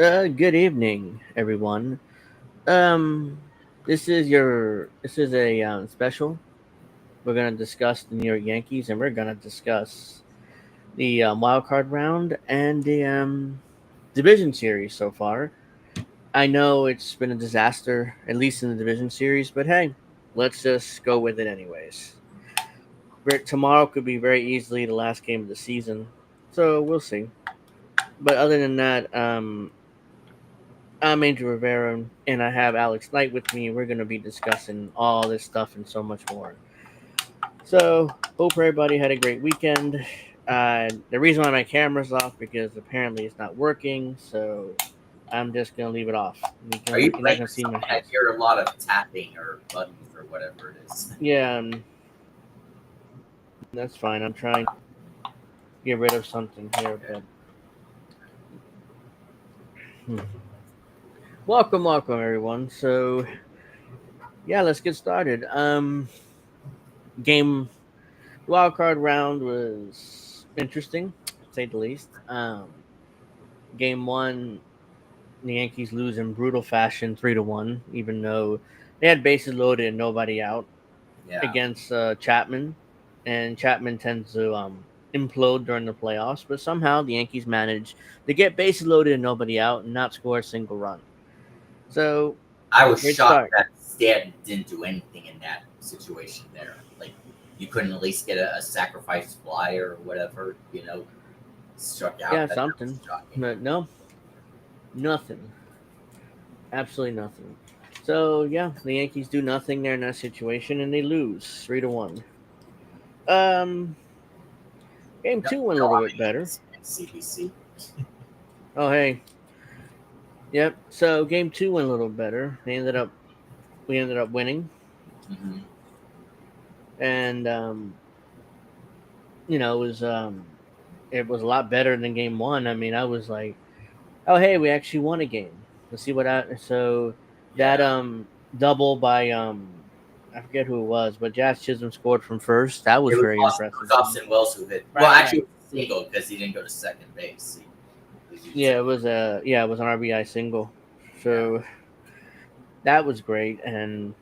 Good evening, everyone. Um, this is a special. We're gonna discuss the New York Yankees, and we're gonna discuss the wild card round and the division series so far. I know it's been a disaster, at least in the division series, but hey, let's just go with it anyways. Tomorrow could be very easily the last game of the season, so we'll see. But other than that, I'm Angel Rivera, and I have Alex Knight with me. We're going to be discussing all this stuff and so much more. So, hope everybody had a great weekend. The reason why my camera's off because apparently it's not working, so I'm just gonna leave it off. Are you You're not playing gonna see my something? I face. hear a lot of tapping or buttons or whatever it is. Yeah, that's fine. I'm trying to get rid of something here, Okay. but hmm. welcome everyone. So yeah, let's get started. Game wild card round was interesting, to say the least. Game one, the Yankees lose in brutal fashion, 3-1, even though they had bases loaded and nobody out Yeah, against Chapman, and Chapman tends to implode during the playoffs. But somehow the Yankees managed to get bases loaded and nobody out, and not score a single run. So I was great shocked start. that Stanton didn't do anything in that situation there. Like, you couldn't at least get a sacrifice fly or whatever, struck Yeah, out. That was something, shocking. but no, nothing, absolutely nothing. So yeah, the Yankees do nothing there in that situation, and they lose 3-1. Um, game No, two went a no little bit harmony better. in CBC. Oh hey, yep. So game two went a little better. We ended up winning, Mm-hmm. and you know it was a lot better than game one. I mean, I was like, oh hey, we actually won a game. Let's see what I so that Yeah. double by I forget who it was, but Jazz Chisholm scored from first. That was very It was impressive to me. Austin Wells who hit. Well, Right, right, actually, right. it was a single because he didn't go to second base. He was using Yeah, second. it was an RBI single. Yeah. So that was great, and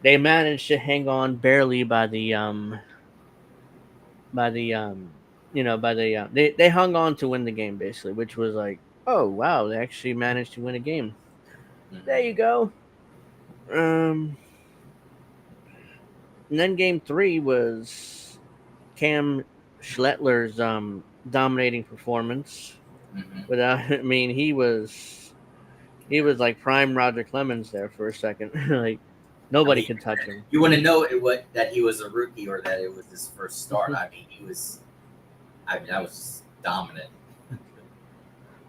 they managed to hang on barely by the by the they hung on to win the game basically, which was like, oh wow, they actually managed to win a game. There you Mm-hmm. go. Um, and then game three was Cam Schlettler's dominating performance. Mm-hmm. Without, I mean, he was like prime Roger Clemens there for a second. Like I nobody mean, could touch him. you wouldn't know that he was a rookie or that it was his first start. I mean, he was. I mean, that was just dominant.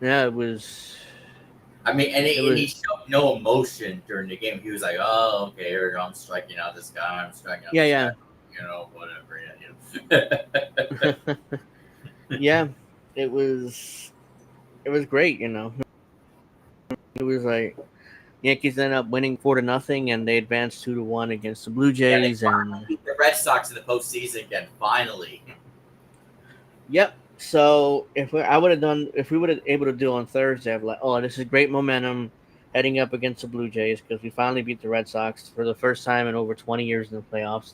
Yeah, it was. I mean, It and he was. showed no emotion during the game. He was like, "Oh, okay, here we go. I'm striking out this guy. I'm striking out Yeah, this guy. yeah, Whatever." Yeah, yeah. It was. It was great. It was like Yankees ended up winning 4-0, and they advanced 2-1 against the Blue yeah. They Jays. finally And beat the Red Sox in the postseason again. Finally. yep. So I would have done if we would have able to do on Thursday, I'd be like, oh, this is great momentum heading up against the Blue Jays because we finally beat the Red Sox for the first time in over 20 years in the playoffs,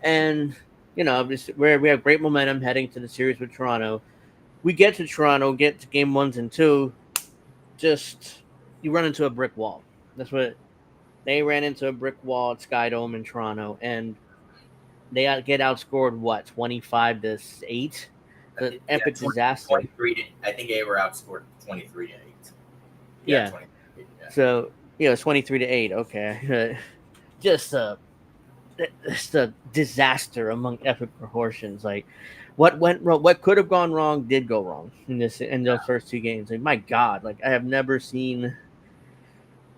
and we have great momentum heading to the series with Toronto. We get to Toronto, get to game ones and two, just you run into a brick wall. That's what they ran into a brick wall at Skydome in Toronto, and get outscored 25-8. I The think, yeah, epic 20, disaster. 23 to, I think they were outscored 23-8. Yeah, Yeah. 23. Yeah. So it's 23-8. Okay, just just a disaster among epic proportions. Like what went wrong, what could have gone wrong, did go wrong in those first two games. Like my God, like I have never seen.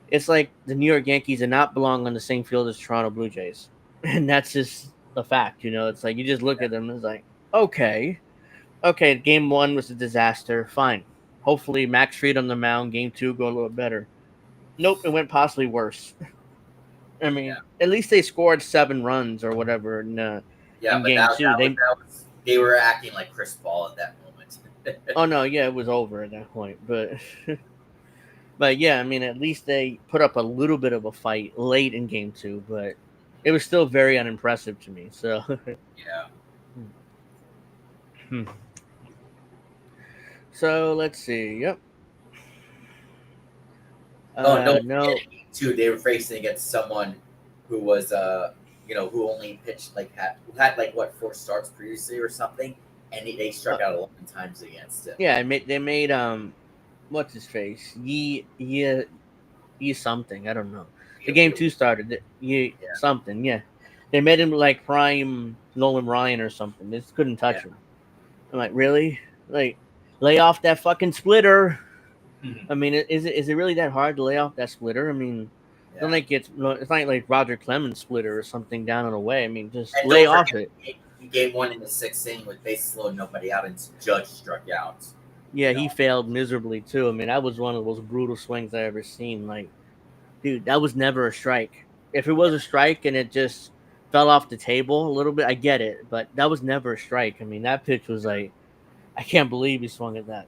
It's like the New York Yankees do not belong on the same field as Toronto Blue Jays, and that's just a fact. It's like you just look at them and it's like, okay, game one was a disaster. Fine. Hopefully, Max Fried on the mound. Game two go a little better. Nope, it went possibly worse. I Yeah. mean, at least they scored 7 runs or whatever Yeah, in but game two. they were acting like Chris Paul at that moment. Oh no, yeah, it was over at that point. But But yeah, I mean, at least they put up a little bit of a fight late in game two, but it was still very unimpressive to me. So, Yeah. so let's see. Yep. Oh, and don't forget No. in game two, they were facing against someone who was, who only pitched who had like what 4 starts previously or something, and they Uh, struck out 11 times against him. yeah, they made what's his face? Ye something. I don't know. The game two started. Ye Yeah, something. Yeah, they made him like prime Nolan Ryan or something. They just couldn't touch yeah. him. I'm like, really? Like, lay off that fucking splitter. Mhm. I mean, is it really that hard to lay off that splitter? I mean, it's not Yeah. like it's not like Roger Clemens splitter or something down and away. I mean, just And lay don't off forget, it. game one in the 6th inning with bases loaded, nobody out, and Judge struck out. Yeah, he failed miserably too. I mean, that was one of the most brutal swings I ever seen. Like, dude, that was never a strike. If it was Yeah, a strike and it just fell off the table a little bit, I get it, but that was never a strike. I mean, that pitch was like, I can't believe he swung at that.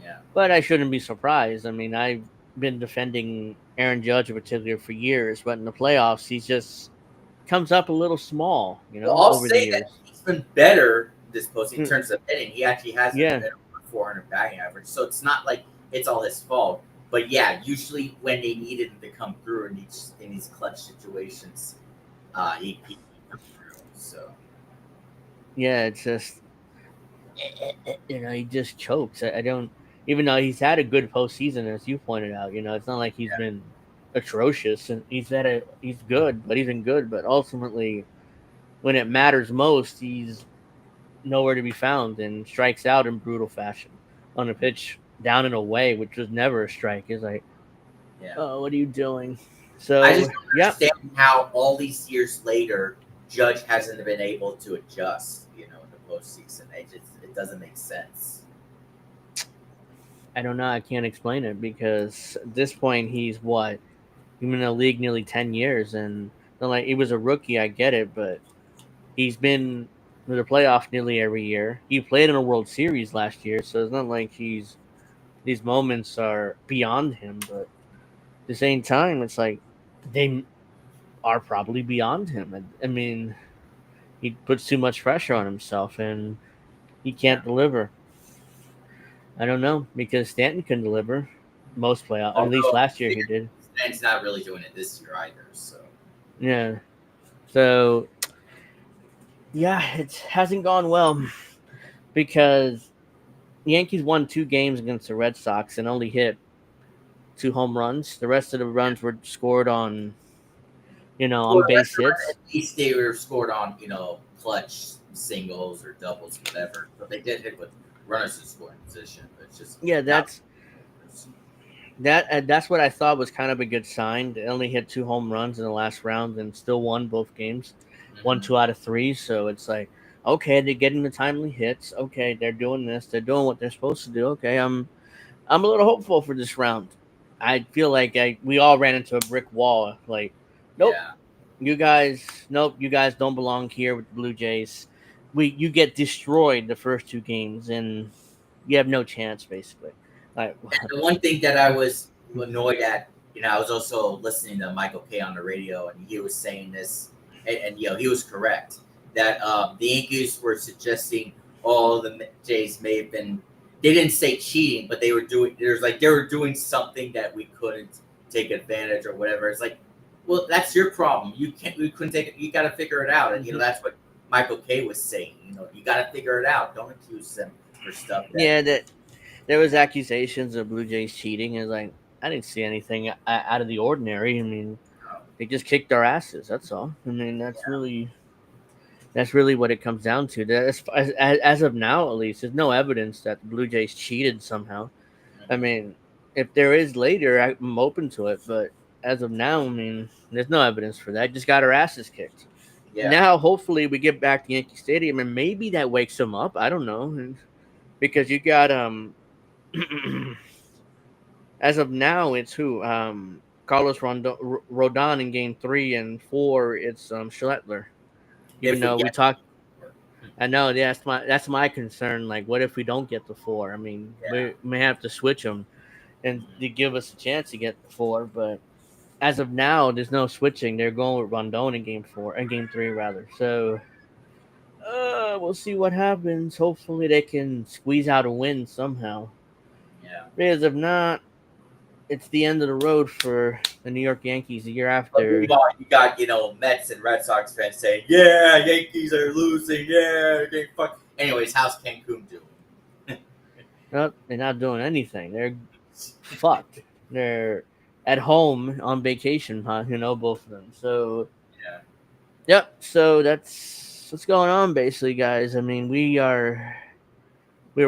yeah. But I shouldn't be surprised. I mean, I've been defending Aaron Judge in particular for years, but in the playoffs, he just comes up a little small, Well, I'll over the say that years. he's been better this postseason in Mm, terms of hitting. He actually has a yeah, better 400 batting average, so it's not like it's all his fault. But yeah, usually when they needed him to come through in these clutch situations, he comes through. So yeah, it's just he just chokes. I don't, even though he's had a good postseason as you pointed out. It's not like he's yeah, been atrocious, and he's good, but he's been good. But ultimately, when it matters most, he's nowhere to be found and strikes out in brutal fashion on a pitch down and away, which was never a strike. It's like, yeah. oh, what are you doing? I So, just don't yep. understand how all these years later, Judge hasn't been able to adjust. In the postseason, it doesn't make sense. I don't know. I can't explain it because at this point, he's what? He's been in the league nearly 10 years. And like, he was a rookie. I get it. But he's been to the playoff nearly every year. He played in a World Series last year. So it's not like these moments are beyond him. But at the same time, it's like they are probably beyond him. I mean, he puts too much pressure on himself and he Yeah. can't deliver. I don't know because Stanton can deliver most playoff. At least Although last year he did. Stan's not really doing it this year either. So Yeah. So yeah, it hasn't gone well because the Yankees won 2 games against the Red Sox and only hit 2 home runs. The rest of the yeah. runs were scored on Well, on the rest base of the run, hits. at least they were scored on clutch singles or doubles, whatever. But they did hit with runners in scoring position. But it's just Yeah, not. that's what I thought was kind of a good sign. They only hit 2 home runs in the last round and still won both games, won Mm-hmm. 2 out of 3. So it's like, okay, they're getting the timely hits. Okay, they're doing this. They're doing what they're supposed to do. Okay, I'm a little hopeful for this round. I feel like we all ran into a brick wall. Like, nope, Yeah. you guys don't belong here with the Blue Jays. You get destroyed the first 2 games, and you have no chance, basically. Like, The one thing that I was annoyed at, I was also listening to Michael Kay on the radio, and he was saying this, and he was correct that the Yankees were suggesting all the Jays may have been. They didn't say cheating, but they were doing. There's like they were doing something that we couldn't take advantage or whatever. It's like, well, that's your problem. You can't. We couldn't take it. You got to figure it out, and that's what Michael Kay was saying. You got to figure it out. Don't accuse them for stuff that. yeah, that there was accusations of Blue Jays cheating, and like I didn't see anything out of the ordinary. I mean, they just kicked our asses. That's all. I mean, that's really what it comes down to. As of now, at least, there's no evidence that the Blue Jays cheated somehow. I mean, if there is later, I'm open to it. But as of now, I mean, there's no evidence for that. Just got our asses kicked. Yeah. Now, hopefully, we get back to Yankee Stadium, and maybe that wakes them up. I don't know, because you got as of now, it's who Carlos Rodon in Game 3 and 4. It's Schlettler. Even If we though we get talked, I know that's my concern. Like, what if we don't get the 4? I mean, yeah. we may have to switch them. and to give us a chance to get 4. But as of now, there's no switching. They're going with Rondon in game 4 and game 3 rather. So we'll see what happens. Hopefully, they can squeeze out a win somehow. Yeah. Because if not, it's the end of the road for the New York Yankees the year But after. meanwhile, you got Mets and Red Sox fans saying, "Yeah, Yankees are losing. Yeah, they fuck." Anyways, how's Cancun doing? Nope, they're not doing anything. They're fucked. They're at home on vacation, huh? Both of them. So, Yeah. yep. So that's what's going on, basically, guys. I mean, we're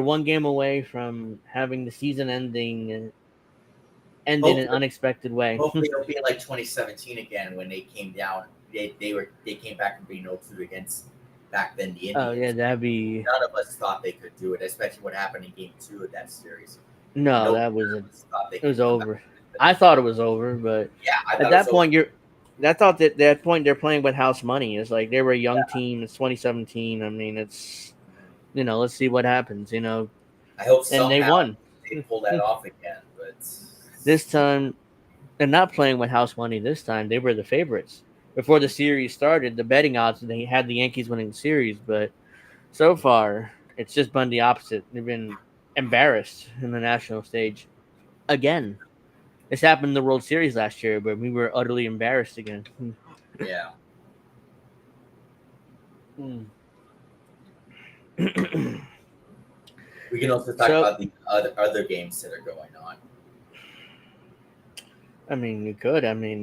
one game away from having the season end in an Hopefully, unexpected way. hopefully it'll be like 2017 again when they came down. They came back from being 0-2 against back then the Oh yeah, Indians. that'd be None of us thought they could do it, especially what happened in Game 2 of that series. no. None That was of us thought they it was could come back. over. I thought it was over, but Yeah, I at thought it was that over. point, I thought that that point they're playing with house money. It's like they were a young team. It's 2017. I mean, it's let's see what happens. I hope And they somehow won they pull that off again, but this time. They're not playing with house money this time. They were the favorites before the series started. The betting odds they had the Yankees winning the series, but so far it's just been the opposite. They've been embarrassed in the national stage again. This happened in the World Series last year, but we were utterly embarrassed again. yeah. We can also talk So, about the other games that are going on. I mean, you could. I mean,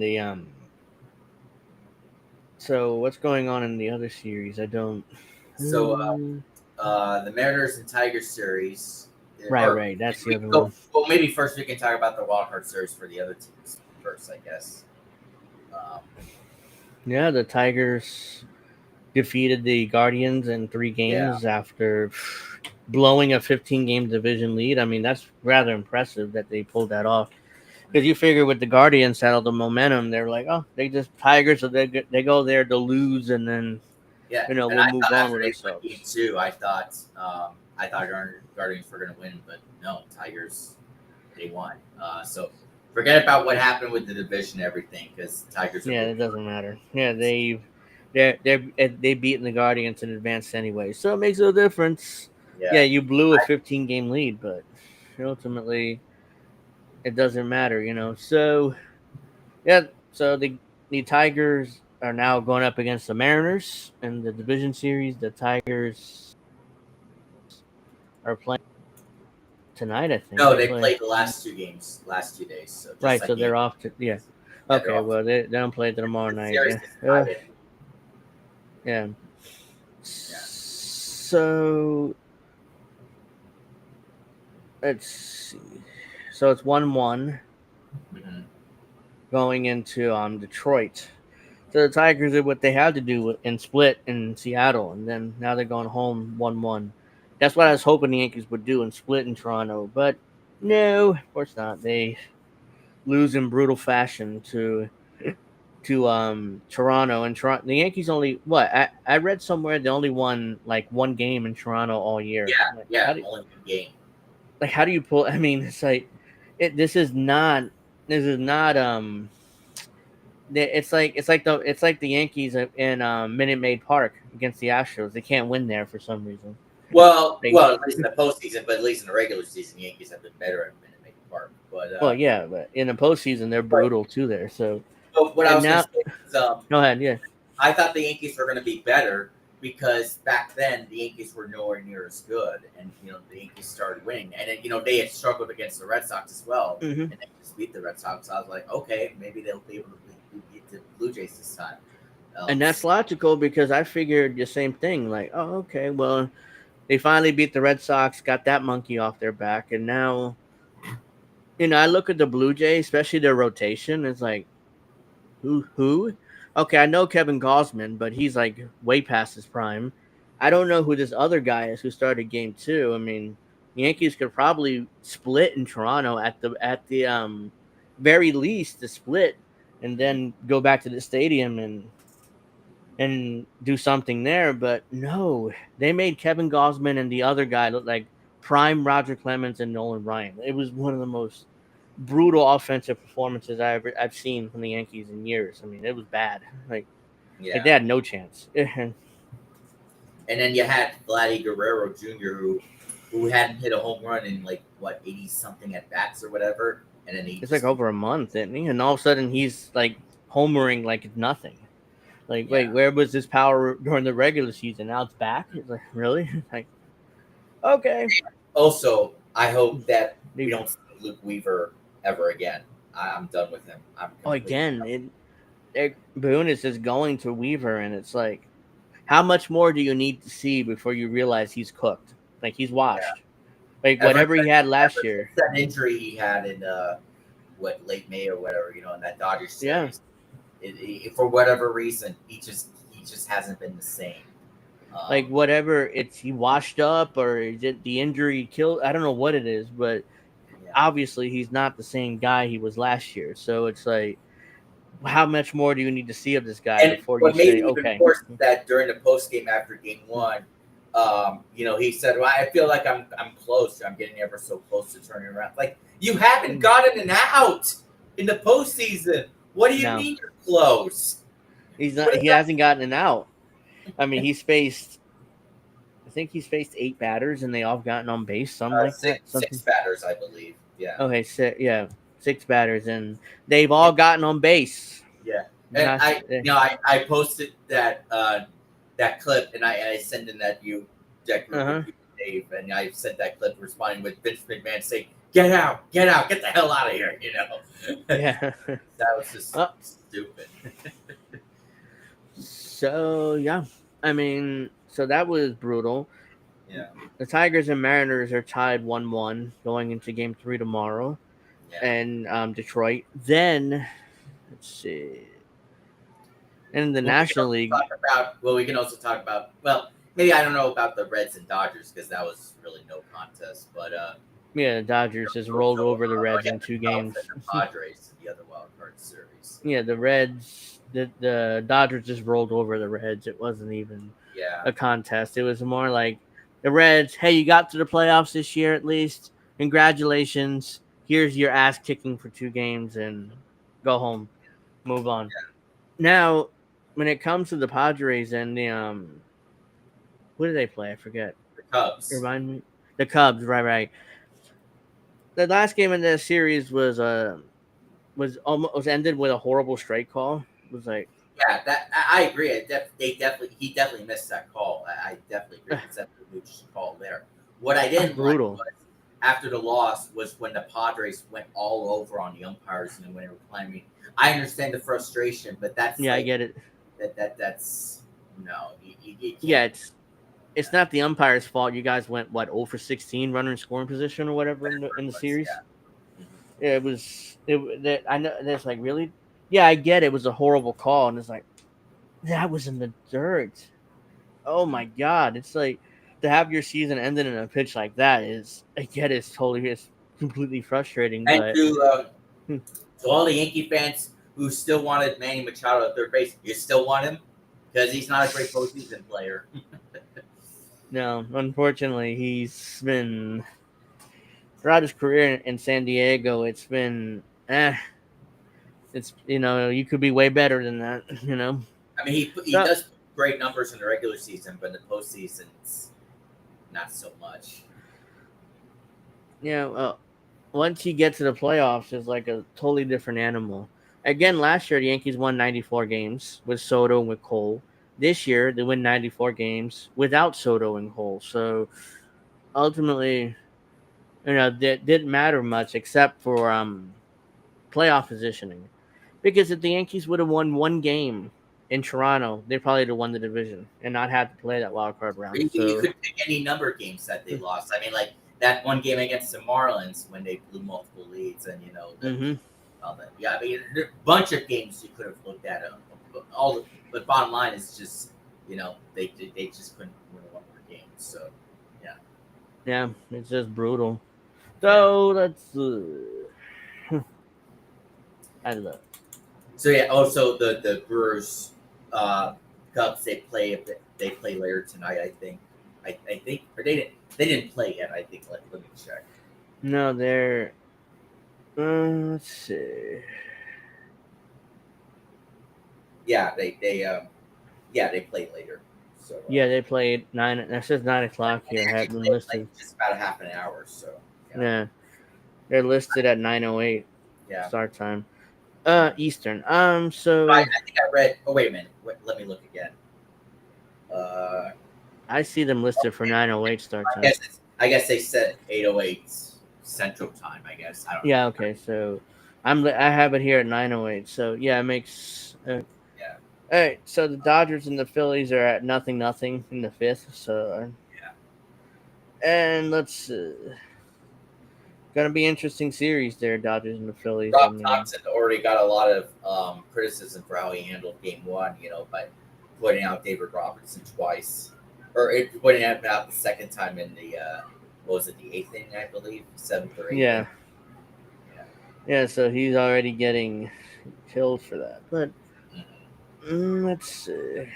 So, what's going on in the other series? I don't. So the Mariners and Tigers series, Right, or right. That's the we other can go. one. Well, maybe first we can talk about the wild card series for the other teams first, I guess. Um, Yeah, the Tigers defeated the Guardians in 3 yeah, games after blowing a 15-game division lead. I mean, that's rather impressive that they pulled that off. Because you figure with the Guardians had all the momentum, they're like, oh, they just Tigers, so they go there to lose, and then yeah. And we'll I move thought on after with they won game ourselves. 2, I thought Guardians were going to win, but no, Tigers they won. So forget about what happened with the division and everything because Tigers are Yeah, moving it on. doesn't matter. Yeah, they beaten the Guardians in advance anyway, so it makes no difference. Yeah, Yeah, you blew a 15-game lead, but ultimately it doesn't matter. So yeah, so the Tigers are now going up against the Mariners in the division series. The Tigers are playing tonight, I think. no, They they play played the last 2 games, last 2 days. So just right, like so they're off to yeah, they're Okay, off. well they don't play tomorrow The night. series Yeah, is tied anyway. yeah. Yeah. So let's see. So it's 1-1 Mm-hmm. going into Detroit. So the Tigers did what they had to do and split in Seattle, and then now they're going home 1-1. That's what I was hoping the Yankees would do and split in Toronto, but no, of course not. They lose in brutal fashion to Toronto, and Toronto. The Yankees only what I read somewhere they only won like one game in Toronto all year. Yeah, Like yeah, only one game. how do you pull? I mean, it's like this is not it's like the Yankees in Minute Maid Park against the Astros. They can't win there for some reason. They Well, at least in the postseason, but at least in the regular season, the Yankees have been better at Minute Maid Park. But well, yeah, but in the postseason they're but, brutal too there. So but what I and was going now to say is, go ahead, yeah, I thought the Yankees were going to be better because back then the Yankees were nowhere near as good, and the Yankees started winning, and then, they had struggled against the Red Sox as well, hmm and they just beat the Red Sox. So I was like, okay, maybe they'll be able to beat the Blue Jays this time. and that's logical because I figured the same thing. Like, oh, okay, well, they finally beat the Red Sox, got that monkey off their back, and now I look at the Blue Jays, especially their rotation. It's like who? Okay, I know Kevin Gosman, but he's like way past his prime. I don't know who this other guy is who started game 2. I mean, Yankees could probably split in Toronto at the very least to split and then go back to the stadium and do something there. But no, they made Kevin Gosman and the other guy look like prime Roger Clemens and Nolan Ryan. It was one of the most brutal offensive performances I've seen from the Yankees in years. I mean, it was bad. Like they Yeah. had no chance. It's And then you had Vladdy Guerrero Jr., who hadn't hit a home run in like what 80 something at bats or whatever, and then he like just over a month, isn't he? And all of a sudden he's like homering like it's nothing. Like, wait, yeah. where was this power during the regular season? Now it's back. It's like, really? Like, okay. Also, I hope that we They- don't see Luke Weaver ever again. I'm done with him. I'm Oh, completely again, done. Boone is just going to Weaver, and it's like, how much more do you need to see before you realize he's cooked? Like he's Yeah. washed. Like Ever whatever he had last ever year. since that injury he had in what late May or whatever, in that Dodgers Yeah. series, for whatever reason, he just hasn't been the same. Like Um, whatever it's he washed up or is it the injury killed? I don't know what it is, but yeah. obviously he's not the same guy he was last year. So it's like, how much more do you need to see of this guy And before you what made say, it even okay, worse is that during the post game after game one, he said, "Well, I feel like I'm close. I'm getting ever so close to turning around." Like you haven't gotten an out in the postseason. What do you no, mean you're close? he's What not. is He that? hasn't gotten an out. I mean, he's faced. I think he's faced 8 batters and they all gotten on base, something like Six, that. six Something. batters, I believe. Yeah, Okay, yeah, 6 batters and they've yeah, all gotten on base. yeah. And Not, I posted that clip, and I sent in that group with uh-huh. you, Dave, and I sent that clip responding with Vince McMahon saying, "Get out, get out, get the hell out of here," Yeah. That was just uh, stupid. so yeah, I mean, so that was brutal. Yeah, The Tigers and Mariners are tied 1-1 going into Game 3 tomorrow, yeah. and Detroit. Then let's see, in the Well, we can National also League, talk about. Well, we can also talk about. Well, maybe I don't know about the Reds and Dodgers because that was really no contest. But yeah, the Dodgers just rolled also, over the Reds yeah, in the two Cubs and games. the Padres in the other wild card series. Yeah, the Reds, the Dodgers just rolled over the Reds. It wasn't even Yeah, a contest. It was more like the Reds. Hey, you got to the playoffs this year at least. Congratulations. Here's your ass kicking for 2 games and go home. Move on. Now, when it comes to the Padres and the who did they play? I forget. the Cubs. Remind me. The Cubs, right. The last game in the series was almost was ended with a horrible strike call. It was like Yeah, that I agree. He definitely missed that call. I definitely agree because that's a huge call there. What I didn't like brutal. was after the loss was when the Padres went all over on the umpires and when they were climbing. I understand the frustration, but that's Yeah, I like get it. that's no, you Yeah, can't. it's not the umpire's fault. You guys went what 0 for 16 runner in scoring position or whatever in the series. Yeah. Mhm. Yeah, it was that I know that's like really. Yeah, I get it was a horrible call, and it's like that was in the dirt. Oh my god, it's like to have your season ended in a pitch like that is I get it's completely frustrating, And but hmm, to all the Yankee fans who still wanted Manny Machado at third base, you still want him because he's not a great postseason player. no, unfortunately, he's been throughout his career in San Diego. It's been it's you could be way better than that. I mean, he So does great numbers in the regular season, but in the postseason, it's not so much. yeah, once you get to the playoffs, it's like a totally different animal. Again, last year the Yankees won 94 games with Soto and with Cole. This year they win 94 games without Soto and Cole. So ultimately, that didn't matter much except for playoff positioning. Because if the Yankees would have won 1 game in Toronto, they probably would have won the division and not had to play that wild card round. You So could pick any number of games that they lost. I mean, like that one game against the Marlins when they blew multiple leads, and mhm. all that. Yeah, I mean, there are a bunch of games you could have looked at. But bottom line is just they just couldn't win one more game. So yeah, Yeah, it's just brutal. yeah. So that's I love. So yeah. Also, the Brewers, Cubs they play later tonight. I think. I think or they didn't play yet. I think. Let me check. No, they're Let's see. Yeah, they played later. So Yeah, they played 9. That says 9 o'clock and they here. actually Have them played like listed. just about a half an hour. So yeah, Yeah, they're listed at 9:08 yeah. start time. Mhm. Eastern. I So think I read. Oh wait a minute. Wait, let me look again. Uh, I see them listed for 9:08 start time. I guess they said 8:08 Central Time. I guess I don't know. Yeah, okay. So I have it here at 9:08. So yeah, it makes. Yeah, All right. So the Dodgers and the Phillies are at nothing in the fifth. So yeah. and let's gonna be interesting series there, Dodgers and the Phillies. I Rob mean, Thompson already got a lot of criticism for how he handled Game One. By putting out David Robertson twice, or putting him out the second time in the what was it, the eighth inning, I believe, seventh or eighth yeah, inning. Yeah. yeah. So he's already getting killed for that. But let's see.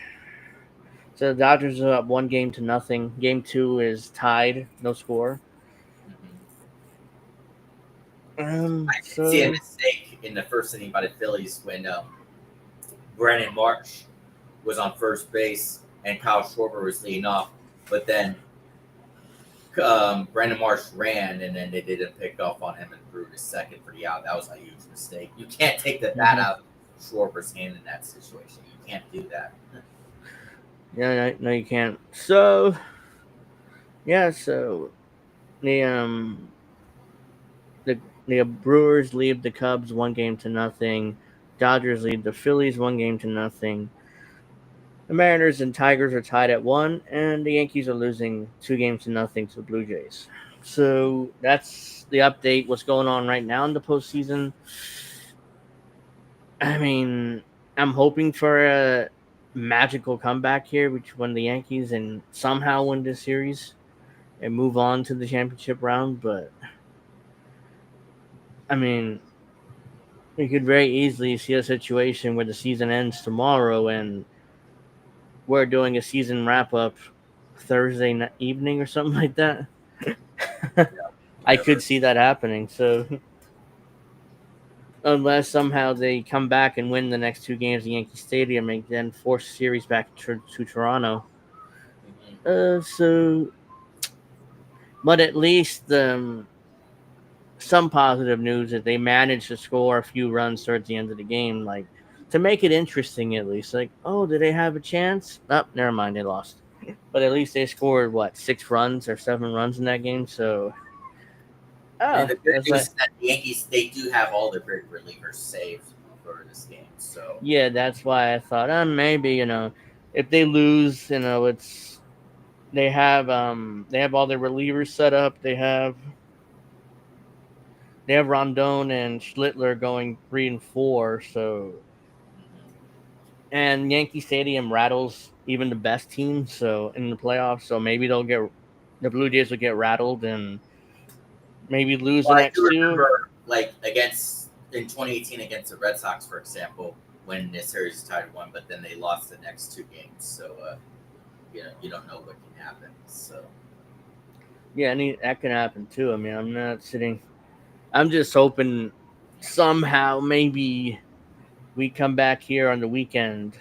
So the Dodgers are up 1 game to nothing. Game two is tied, no score. Mhm. I did see a So mistake in the first inning by the Phillies when Brandon March was on first base and Kyle Schwarber was leading off, but then Brandon Marsh ran and then they didn't pick up on him and threw to second for the out. That was a huge mistake. You can't take the bat mhm. out of Schwarber's hand in that situation. You can't do that. Yeah, no, you can't. So yeah, so the the Brewers lead the Cubs 1 game to nothing. Dodgers lead the Phillies 1 game to nothing. The Mariners and Tigers are tied at 1, and the Yankees are losing 2 games to nothing to the Blue Jays. So that's the update. What's going on right now in the postseason? I mean, I'm hoping for a magical comeback here, which won the Yankees and somehow win this series and move on to the championship round. But I mean, we could very easily see a situation where the season ends tomorrow and we're doing a season wrap up Thursday evening or something like that. I could Whatever. see that happening. So unless somehow they come back and win the next 2 games at Yankee Stadium and then force the series back to Toronto. Mhm. So but at least some positive news that they managed to score a few runs towards the end of the game, like to make it interesting at least. Like, oh, did they have a chance? Oh, never mind, they lost. But at least they scored what 6 runs or 7 runs in that game. So, And oh, the good that's news like is that the Yankees they do have all their big relievers saved for this game. So yeah, that's why I thought, maybe if they lose, it's they have all their relievers set up. They have Rondon and Schlittler going 3 and 4. So and Yankee Stadium rattles even the best teams. So in the playoffs, so maybe the Blue Jays will get rattled and maybe lose the well, I next do two. remember like against in 2018 against the Red Sox, for example, when the series is tied 1, but then they lost the next 2 games. So you don't know what can happen. So Yeah, that can happen too. I mean, I'm just hoping somehow maybe we come back here on the weekend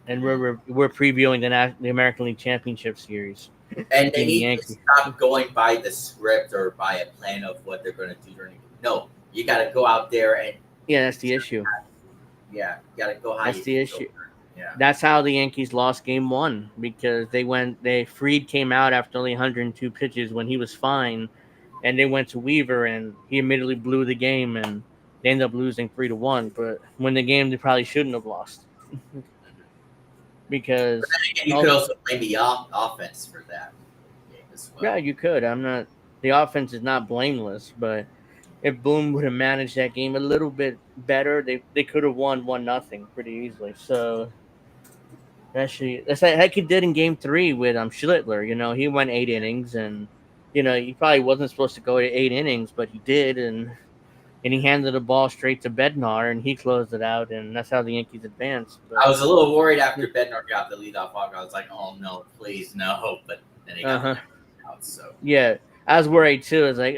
and mhm. we're previewing the American League Championship Series And they between the need to Yankees. stop going by the script or by a plan of what they're going to do during. No, you got to go out there and Yeah, that's the issue. yeah, you got to go how That's you the feel. issue. Yeah. That's how the Yankees lost game one because Freed came out after only 102 pitches when he was fine, and they went to Weaver and he immediately blew the game and they ended up losing 3-1. But when the game they probably shouldn't have lost But because then again, you could oh also blame the offense for that game as yeah, well. you could. I'm not the offense is not blameless, but if Boone would have managed that game a little bit better, they could have won 1-0 pretty easily. So that's like he did in Game Three with Schlittler. He went 8 innings, and he probably wasn't supposed to go to 8 innings, but he did, and he handed the ball straight to Bednar, and he closed it out, and that's how the Yankees advanced. I But was a little worried after Bednar got the leadoff walk. I was like, oh no, please no. But then he got the uh-huh. next out. So Yeah, I was worried too. It's like,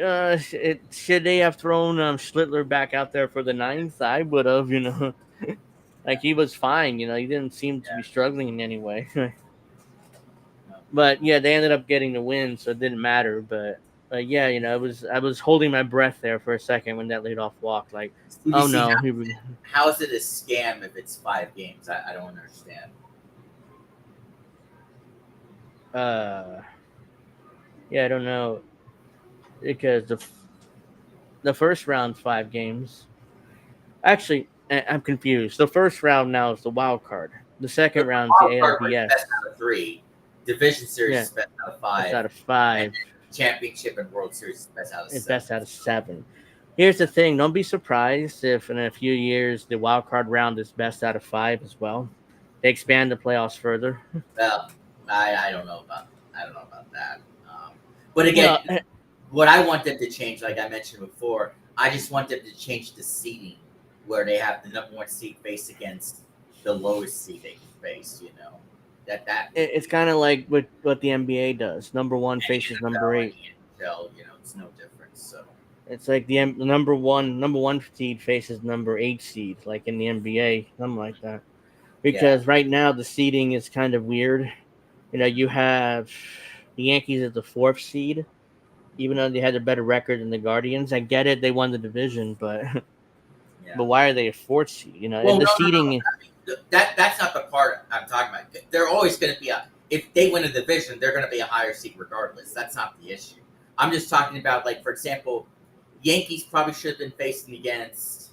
should they have thrown Schlittler back out there for the ninth? I would have, like he was fine. He didn't seem to be struggling in any way. But yeah, they ended up getting the win, so it didn't matter. But yeah, I was holding my breath there for a second when that leadoff walk. Like, So you oh see, no, how is it a scam if it's 5 games? I don't understand. uh, yeah, I don't know because the first round's 5 games. Actually, I'm confused. The first round now is the wild card. The The second round's the wild card is best ALDS. out of 3. Division series Yeah, is best out of it's 5, out of and 5. championship and World Series is best out of It's 7. best out of 7. Here's the thing: don't be surprised if in a few years the wild card round is best out of 5 as well. They expand the playoffs further. Well, I don't know about that. But again, Well, what I want them to change, like I mentioned before, I just want them to change the seeding where they have the number 1 seed face against the lowest seed they can face. That it's kind of like what the NBA does. Number 1 any faces number NFL, 8. any NHL, it's no difference. So It's like the number one seed faces number 8 seed, like in the NBA, something like that. yeah, Because right now the seeding is kind of weird. You have the Yankees as the 4th seed, even though they had a better record than the Guardians. I get it; they won the division, but yeah. but why are they a 4th seed? Well, And the no, no, no. seeding. I mean, that's not the part I'm talking about. They're always going to be if they win a division, they're going to be a higher seed regardless. That's not the issue. I'm just talking about, like, for example, Yankees probably should have been facing against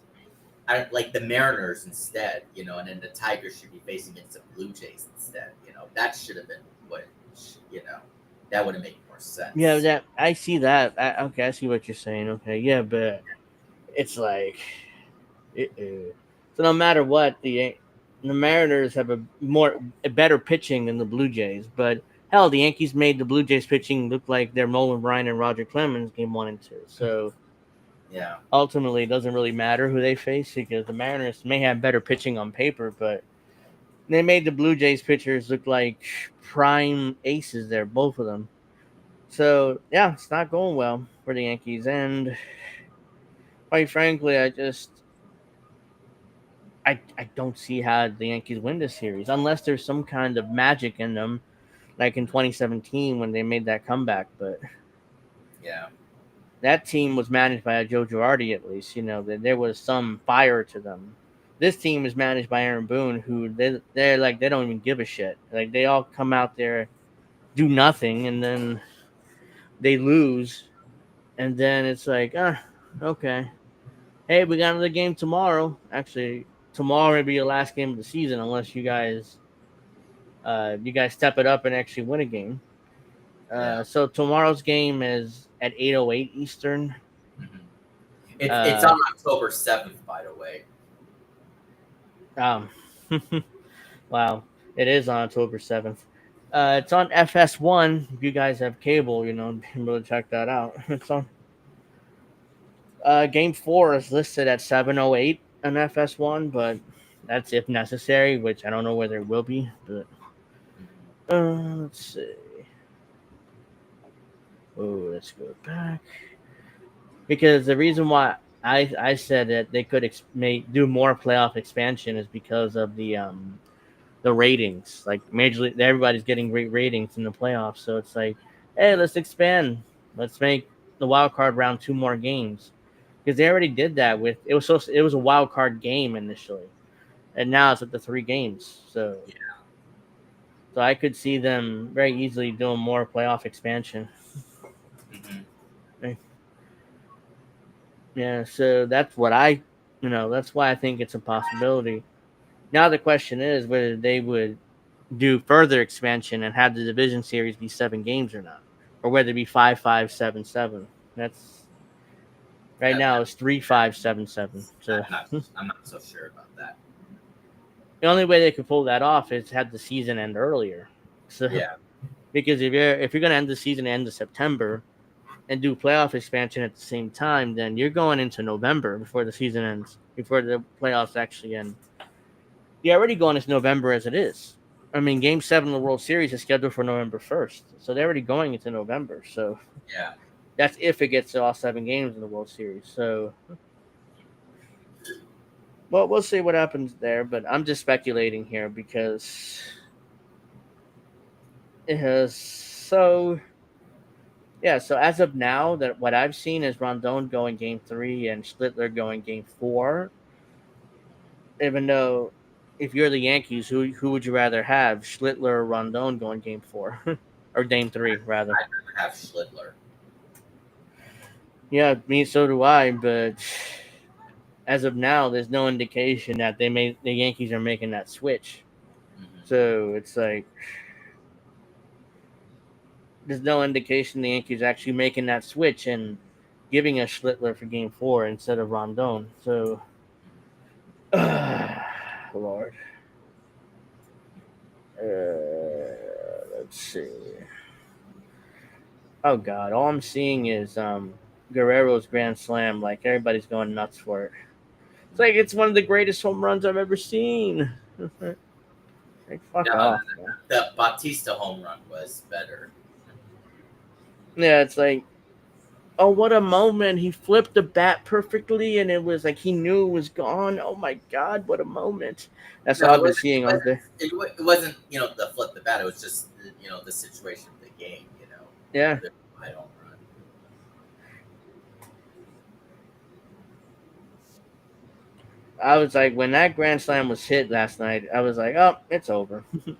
like the Mariners instead, and then the Tigers should be facing against the Blue Jays instead. That should have been what that would have made more Yeah, sense. that I see that. Okay, I see what you're saying. Okay, yeah, but it's like, so no matter what, the Mariners have a better pitching than the Blue Jays. But hell, the Yankees made the Blue Jays pitching look like they're Nolan Ryan and Roger Clemens game 1 and 2. So Yeah, ultimately, it doesn't really matter who they face because the Mariners may have better pitching on paper, but they made the Blue Jays pitchers look like prime aces there, both of them. So yeah, it's not going well for the Yankees, and quite frankly, I don't see how the Yankees win this series unless there's some kind of magic in them, like in 2017 when they made that comeback. But yeah, that team was managed by a Joe Girardi, at least. That there was some fire to them. This team is managed by Aaron Boone, who they're like they don't even give a shit. Like they all come out there, do nothing, and then they lose, and then it's like, okay, hey, we got another game tomorrow. Actually, tomorrow may be your last game of the season unless you guys step it up and actually win a game. yeah. So tomorrow's game is at 8:08 Eastern. Mhm. It's Uh, on October 7th, by the way. um, wow, it is on October 7th. It's on FS1. If you guys have cable, be able to check that out. It's on. Game 4 is listed at 7:08 on FS1, but that's if necessary, which I don't know whether it will be. But let's see. Oh, let's go back because the reason why I said that they could may do more playoff expansion is because of the ratings. Like Major League, everybody's getting great ratings in the playoffs, so it's like, hey, let's expand. Let's make the wild card round 2 more games because they already did that with it was a wild card game initially, and now it's at the 3 games. So I could see them very easily doing more playoff expansion. Mhm. Yeah, so that's what that's why I think it's a possibility. Now the question is whether they would do further expansion and have the division series be 7 games or not, or whether it be 5-5-7-7. That's right I'm now it's 3-5-7-7. So not. I'm not so sure about that. the only way they could pull that off is have the season end earlier. So Yeah, because if you're gonna end the season at the end of September and do playoff expansion at the same time, then you're going into November before the season ends, before the playoffs actually end. You're already going into November as it is. I mean, Game 7 of the World Series is scheduled for November 1st, so they're already going into November. So yeah. That's if it gets to all 7 games in the World Series. So, well, we'll see what happens there. But I'm just speculating here because it has so. Yeah, so as of now, that what I've seen is Rondon going game 3 and Schlittler going game 4. Even though, if you're the Yankees, who would you rather have, Schlittler or Rondon going game 4, or game 3 rather? I'd rather have Schlittler. Yeah, me so do I. But as of now, there's no indication that the Yankees are making that switch. Mm-hmm. So it's like there's no indication the Yankees are actually making that switch and giving us Schlittler for game 4 instead of Rondon. So, Lord. Let's see. Oh God, all I'm seeing is Guerrero's grand slam. Like everybody's going nuts for it. It's like it's one of the greatest home runs I've ever seen. Like fuck No, off, man. the Bautista home run was better. Yeah, it's like, oh, what a moment! He flipped the bat perfectly, and it was like he knew it was gone. Oh my God, what a moment! That's all No, I've been seeing all day. it wasn't the flip the bat. It was just the situation of the game. Yeah, I don't run. I was like, when that grand slam was hit last night, I was like, oh, it's over. Yeah.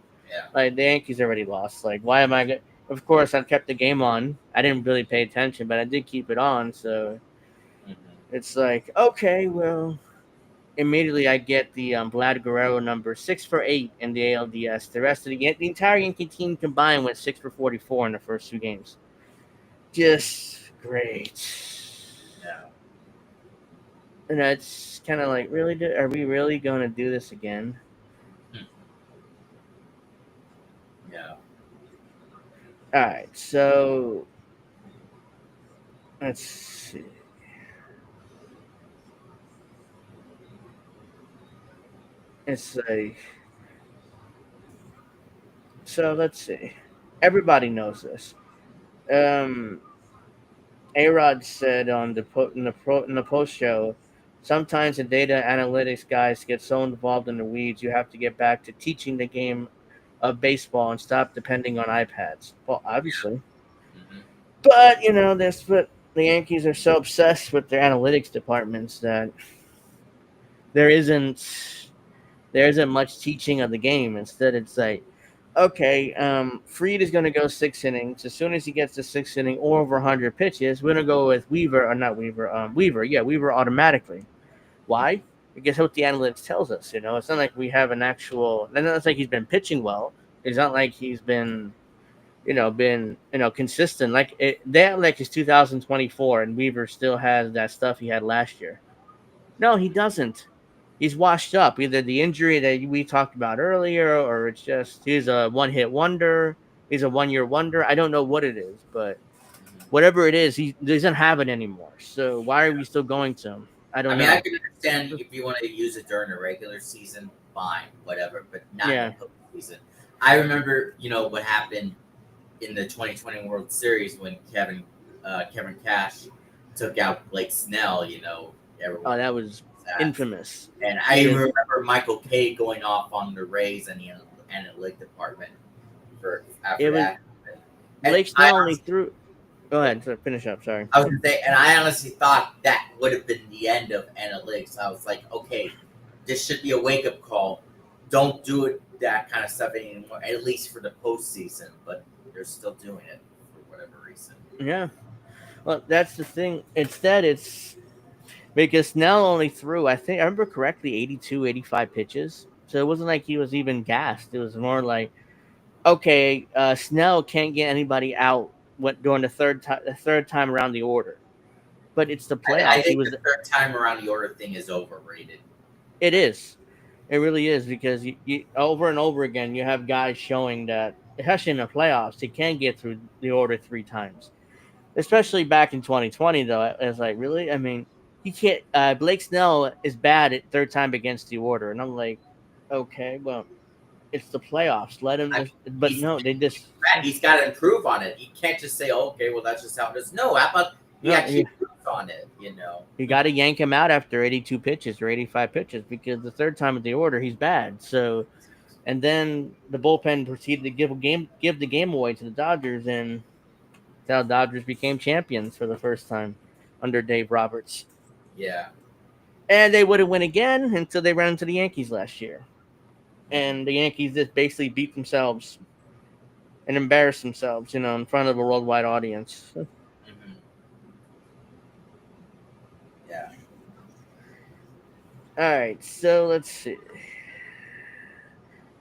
Like the Yankees already lost. Like, why am I? Of course, I kept the game on. I didn't really pay attention, but I did keep it on. So Mm-hmm. it's like, okay, well, immediately I get the Vlad Guerrero number 6 for 8 in the ALDS. The rest of the entire Yankee team combined went 6 for 44 in the first 2 games. Just great. Yeah. And that's kind of like, really? Are we really going to do this again? Yeah. All right, so let's see. It's like, so let's see. Everybody knows this. Um, A-Rod said on in the post show, sometimes the data analytics guys get so involved in the weeds, you have to get back to teaching the game of baseball and stop depending on iPads. Well, obviously, Mm-hmm. but that's what the Yankees are so obsessed with their analytics departments that there isn't there isn't much teaching of the game. Instead, it's like, okay, Fried is going to go 6 innings. As soon as he gets to 6 inning or over 100 pitches, we're going to go with Weaver, or not Weaver, Weaver. Yeah, Weaver automatically. Why? Because what the analytics tells us. It's not like we have an actual. It's not like he's been pitching well. It's not like he's been, consistent. Like that, like is 2024, and Weaver still has that stuff he had last year. No, he doesn't. He's washed up. Either the injury that we talked about earlier, or it's just he's a one-hit wonder. He's a one-year wonder. I don't know what it is, but whatever it is, he doesn't have it anymore. So why are we still going to him? I I don't mean, I know. can understand if you want to use it during the regular season, fine, whatever, but not in Yeah. the postseason. I remember, what happened in the 2020 World Series when Kevin Cash took out Blake Snell. Oh, Everyone that was that. infamous. And I Yeah. remember Michael K going off on the Rays and the analytic department for It after was that. And Blake Snell only threw. Go ahead. So finish up. Sorry. I was gonna say, and I honestly thought that would have been the end of analytics. I was like, okay, this should be a wake up call. Don't do it that kind of stuff anymore, at least for the postseason. But they're still doing it for whatever reason. Yeah. Well, that's the thing. Instead, it's because Snell only threw, I think, I remember correctly, 82, 85 pitches. So it wasn't like he was even gassed. It was more like, okay, Snell can't get anybody out during the third time around the order. But it's the I playoffs. think the third time around the order thing is overrated. It is. It really is because you over and over again you have guys showing that, especially in the playoffs, they can get through the order 3 times. Especially back in 2020, though, it's like, really? I mean, he can't. Blake Snell is bad at third time against the order, and I'm like, okay, well, It's the playoffs. Let him. I mean, But no, they just he's got to improve on it. He can't just say, oh, "Okay, well, that's just how it is." No, how about he no. actually improves on it? You know? You got to yank him out after 82 pitches or 85 pitches because the third time at the order he's bad. So, and then the bullpen proceeded to give the game away to the Dodgers, and that's how the Dodgers became champions for the first time under Dave Roberts. Yeah. And they would have won again until they ran into the Yankees last year, and the Yankees just basically beat themselves and embarrassed themselves, in front of a worldwide audience. Mm-hmm. Yeah. All right, so let's see.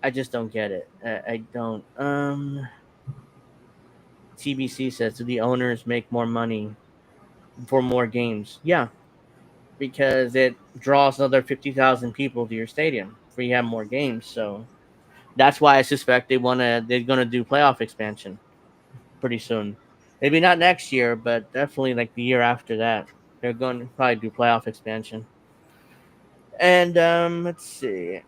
I just don't get it. I don't. TBC says, do the owners make more money for more games? Yeah, because it draws another 50,000 people to your stadium for you have more games. So that's why I suspect they're gonna do playoff expansion pretty soon. Maybe not next year, but definitely like the year after that. They're going to probably do playoff expansion. And let's see.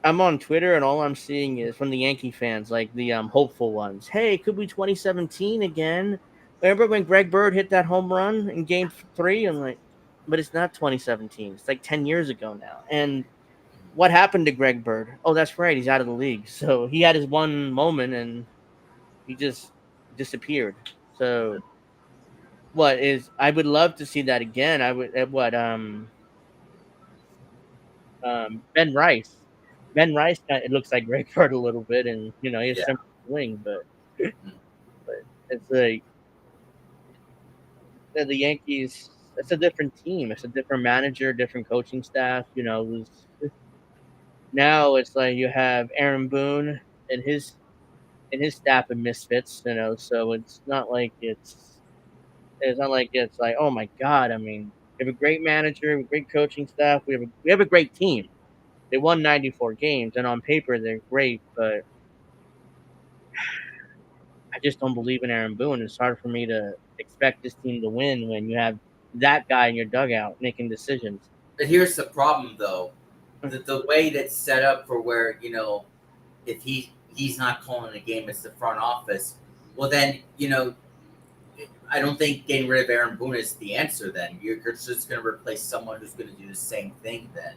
I'm on Twitter, and all I'm seeing is from the Yankee fans, like the hopeful ones. Hey, it could be 2017 again. Remember when Greg Bird hit that home run in Game 3? I'm like, but it's not 2017. It's like 10 years ago now. And what happened to Greg Bird? Oh, that's right. He's out of the league. So he had his one moment, and he just disappeared. So what is? I would love to see that again. I would. What Ben Rice. Ben Rice, it looks like Greg Bird a little bit, and he has Yeah. some swing, but Mm. it's like the Yankees. It's a different team. It's a different manager, different coaching staff. Now it's like you have Aaron Boone and his staff of misfits. So it's not like it's like, oh my god. I mean, we have a great manager, we have a great coaching staff. We have a great team. They won 94 games, and on paper they're great, but I just don't believe in Aaron Boone. It's hard for me to expect this team to win when you have that guy in your dugout making decisions. But here's the problem, though. The way that's set up for where, if he's not calling a game, it's the front office. Well, then, I don't think getting rid of Aaron Boone is the answer. Then you're just going to replace someone who's going to do the same thing. Then,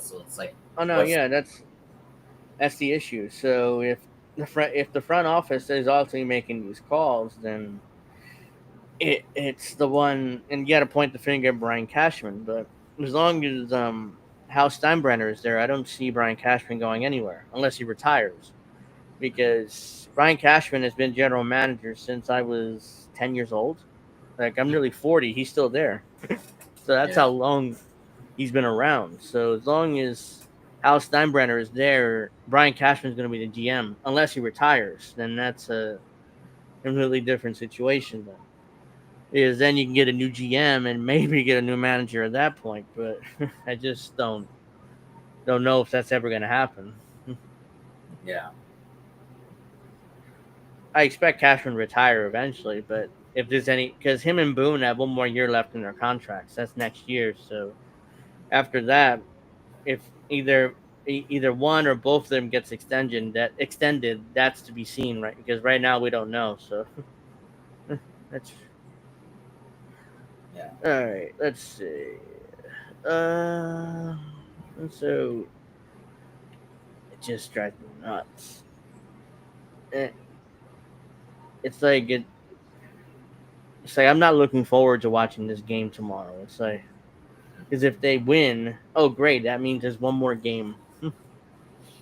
so it's like, Oh no, what's yeah, that's the issue. So if the front office is ultimately making these calls, then it's the one, and you got to point the finger at Brian Cashman. But as long as Hal Steinbrenner is there, I don't see Brian Cashman going anywhere unless he retires. Because Brian Cashman has been general manager since I was 10 years old. Like I'm nearly 40, he's still there. So that's yeah, how long he's been around. So as long as Hal Steinbrenner is there, Brian Cashman is going to be the GM. Unless he retires, then that's a completely different situation. Then you can get a new GM and maybe get a new manager at that point. But I just don't know if that's ever going to happen. yeah, I expect Cashman to retire eventually, but if there's any, because him and Boone have one more year left in their contracts. That's next year. So after that, if either one or both of them gets extended, that's to be seen, right? Because right now we don't know. So that's yeah. all right. Let's see. Uh, so it just drives me nuts. Eh, It's like it. It's like I'm not looking forward to watching this game tomorrow. It's like because if they win, oh great, that means there's one more game.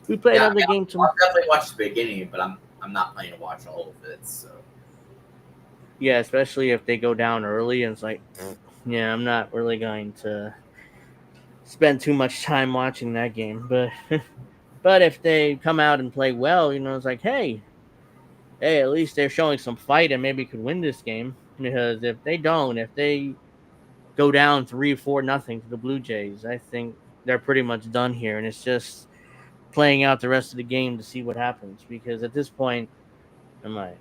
We play Yeah, I another mean, game I'll tomorrow. definitely watch the beginning, but I'm not planning to watch all of it. So Yeah, especially if they go down early, and it's like, yeah, I'm not really going to spend too much time watching that game. But but if they come out and play well, it's like, hey, at least they're showing some fight and maybe could win this game. Because if they go down 3-4 nothing to the Blue Jays, I think they're pretty much done here, and it's just playing out the rest of the game to see what happens. Because at this point, I'm like,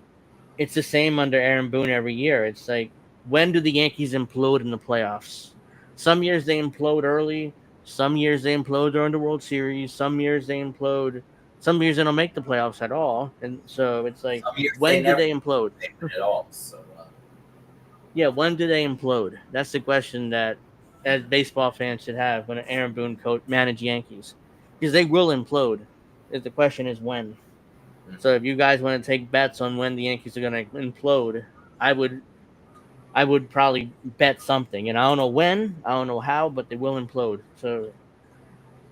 it's the same under Aaron Boone every year. It's like, when do the Yankees implode in the playoffs? Some years they implode early. Some years they implode during the World Series. Some years they implode Some years they don't make the playoffs at all, and so it's like, Some years when do never they implode? make it at all. So Yeah, when do they implode? That's the question that as baseball fans should have when Aaron Boone coach manage Yankees, because they will implode. The question is when. So if you guys want to take bets on when the Yankees are going to implode, I would probably bet something, and I don't know when, I don't know how, but they will implode.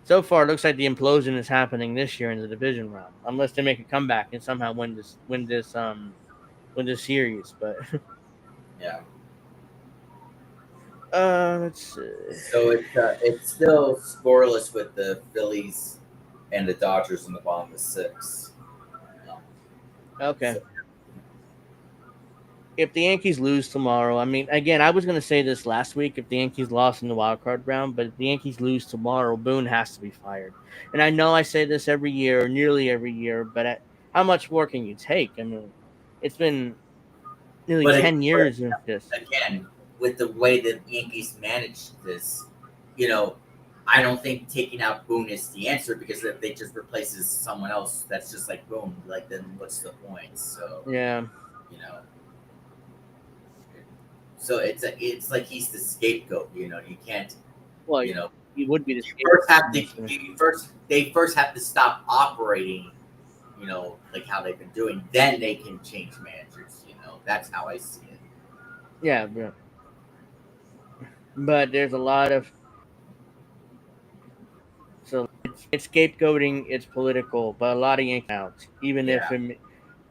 So far, it looks like the implosion is happening this year in the division round, unless they make a comeback and somehow win this series. But yeah. let's see. So it's still scoreless with the Phillies and the Dodgers in the bottom of 6. Um, Okay. so If the Yankees lose tomorrow, I mean, again, I was going to say this last week if the Yankees lost in the wild card round, but if the Yankees lose tomorrow, Boone has to be fired. And I know I say this every year, or nearly every year, but how much more can you take? I mean, it's been nearly but 10 years of this. again, with the way the Yankees managed this, you know, I don't think taking out Boone is the answer, because if they just replaces someone else that's just like Boone, like, then what's the point? So Yeah. you know, so it's like he's the scapegoat. You can't. Well, You know, he would be the you first scapegoat have in to this one. they first have to stop operating. Like how they've been doing. Then they can change managers. That's how I see it. Yeah, but there's a lot of so it's scapegoating, it's political, but a lot of Yankees out, even if Yeah.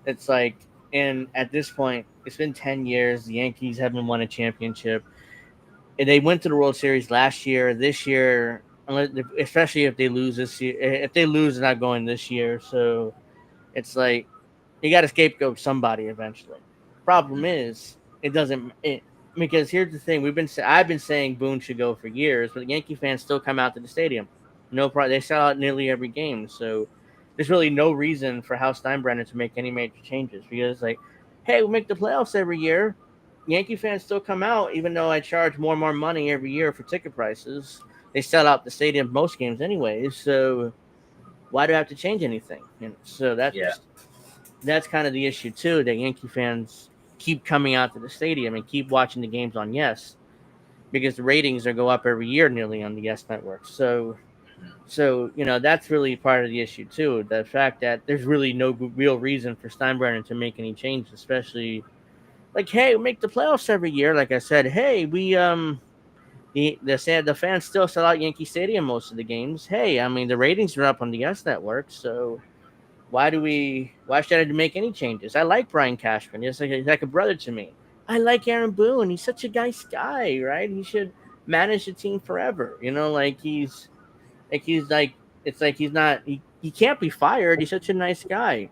it's like, and at this point, it's been 10 years. The Yankees haven't won a championship. And they went to the World Series last year. This year, especially if they lose this year, if they lose, they're not going this year. So it's like you got to scapegoat somebody eventually. Problem is, it doesn't. Because here's the thing: I've been saying Boone should go for years, but the Yankee fans still come out to the stadium. No problem. They sell out nearly every game, so there's really no reason for Hal Steinbrenner to make any major changes. Because like, hey, we make the playoffs every year. Yankee fans still come out, even though I charge more and more money every year for ticket prices. They sell out the stadium most games anyways, so why do I have to change anything? So Yeah. that's kind of the issue too. That Yankee fans keep coming out to the stadium and keep watching the games on Yes, because the ratings are go up every year nearly on the Yes network. So that's really part of the issue too. The fact that there's really no real reason for Steinbrenner to make any changes, especially like, hey, we make the playoffs every year. Like I said, hey, we the fans still sell out Yankee Stadium most of the games. Hey, I mean the ratings are up on the Yes network, so why should I make any changes? I like Brian Cashman. He's like a brother to me. I like Aaron Boone. He's such a nice guy, right? He should manage the team forever. He's like it's like he's not he can't be fired. He's such a nice guy.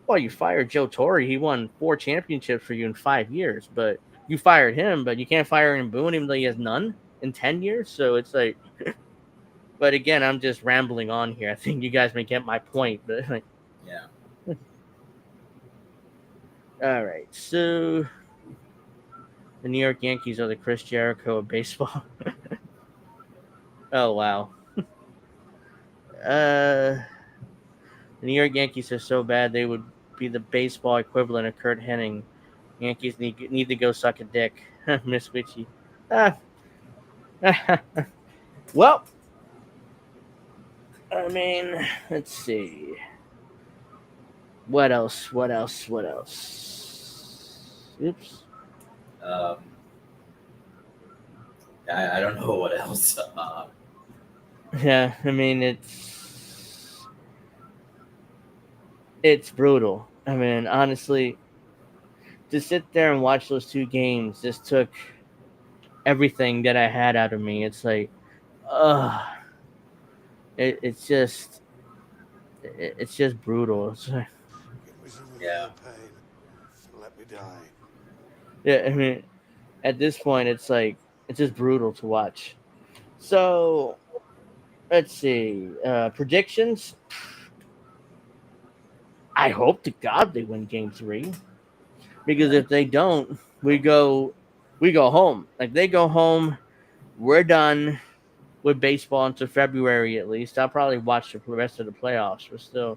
Well, you fired Joe Torre. He won 4 championships for you in 5 years, but you fired him, but you can't fire Aaron Boone even though he has none in 10 years. So it's like, but again, I'm just rambling on here. I think you guys may get my point, but like, Yeah. all right. So the New York Yankees are the Chris Jericho of baseball. Oh wow. The New York Yankees are so bad they would be the baseball equivalent of Kurt Hennig. Yankees need to go suck a dick. Miss Witchy. Ah. Well, I mean, let's see. What else? What else? What else? Oops. Um, I don't know what else. Yeah, I mean it's brutal. I mean, honestly, to sit there and watch those 2 games just took everything that I had out of me. It's like, it's just it's just brutal. It's like, Give me some of Yeah. your pain and let me die. yeah, I mean, at this point, it's like it's just brutal to watch. So let's see. Predictions. I hope to God they win Game 3, because if they don't, we go home. Like they go home, we're done with baseball until February at least. I'll probably watch the rest of the playoffs, but still.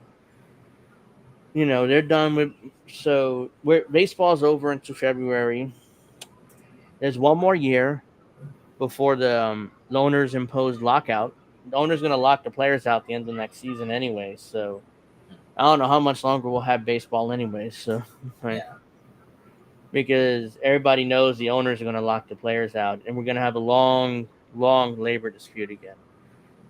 They're done with. So baseball's over into February. There's one more year before the owners impose lockout. The owner's going to lock the players out at the end of the next season anyway. So I don't know how much longer we'll have baseball anyway. So right, Yeah. because everybody knows the owners are going to lock the players out, and we're going to have a long, long labor dispute again.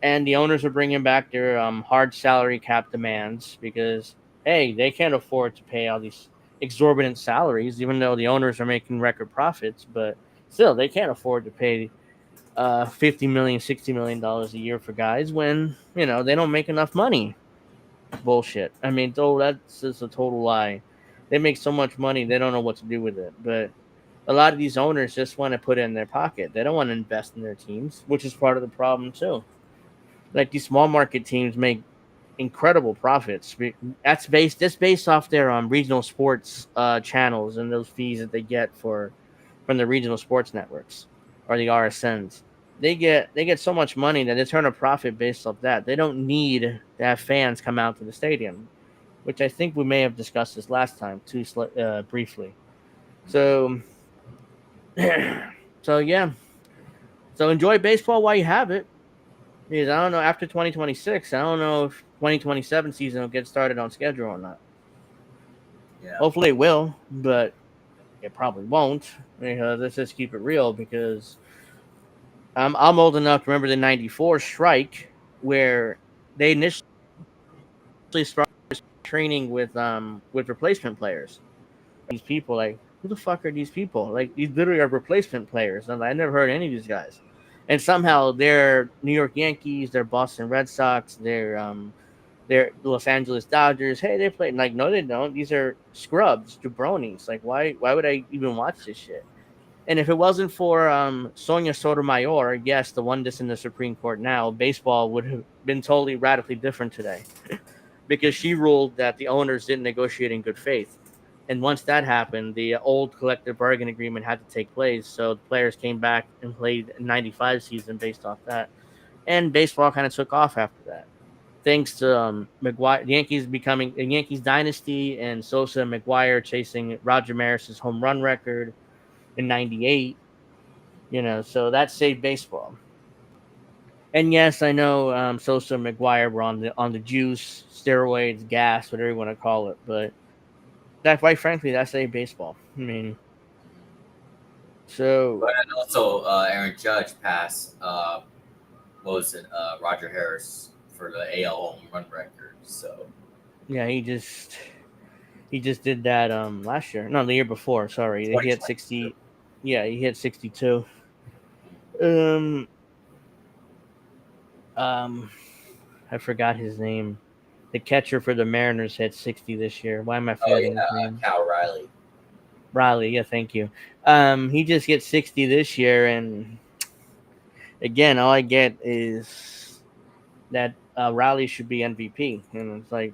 And the owners are bringing back their hard salary cap demands because hey, they can't afford to pay all these exorbitant salaries, even though the owners are making record profits. But still, they can't afford to pay 50 million, $60 million a year for guys when they don't make enough money. Bullshit. I mean, though that's just a total lie. They make so much money they don't know what to do with it. But a lot of these owners just want to put it in their pocket. They don't want to invest in their teams, which is part of the problem too. Like these small market teams make incredible profits. That's based off their regional sports channels and those fees that they get from the regional sports networks or the RSNs. They get so much money that they turn a profit based off that. They don't need to have fans come out to the stadium, which I think we may have discussed this last time too, briefly. So, so yeah. So enjoy baseball while you have it. Because I don't know after 2026, I don't know if 2027 season will get started on schedule or not. Yeah. Hopefully it will, but it probably won't. Because let's just keep it real. Because I'm old enough to remember the '94 strike where they initially started training with replacement players. These people, like, who the fuck are these people? Like, these literally are replacement players. And I never heard of any of these guys. And somehow they're New York Yankees, they're Boston Red Sox, they're Los Angeles Dodgers. Hey, they play like no, they don't. These are scrubs, jabronis. Like, why would I even watch this shit? And if it wasn't for Sonia Sotomayor, yes, the one that's in the Supreme Court now, baseball would have been totally radically different today because she ruled that the owners didn't negotiate in good faith. And once that happened, the old collective bargaining agreement had to take place. So the players came back and played a '95 season based off that. And baseball kind of took off after that. Thanks to McGuire, the Yankees becoming a Yankees dynasty, and Sosa and McGuire chasing Roger Maris's home run record in '98. So that saved baseball. And yes, I know Sosa and McGuire were on the juice, steroids, gas, whatever you want to call it, but that, quite frankly, that saved baseball. I mean, so But and also, Aaron Judge passed. What was it? Roger Harris for the AL home run record. So yeah, he just did that last year, no, the year before. Sorry, he had 2022. 60. Yeah, he hit 62. Um, um, I forgot his name. The catcher for the Mariners had 60 this year. Why am I Oh forgetting his yeah, name? Cal Riley. Riley. Yeah, thank you. He just gets 60 this year, and again, all I get is that Riley should be MVP, and it's like,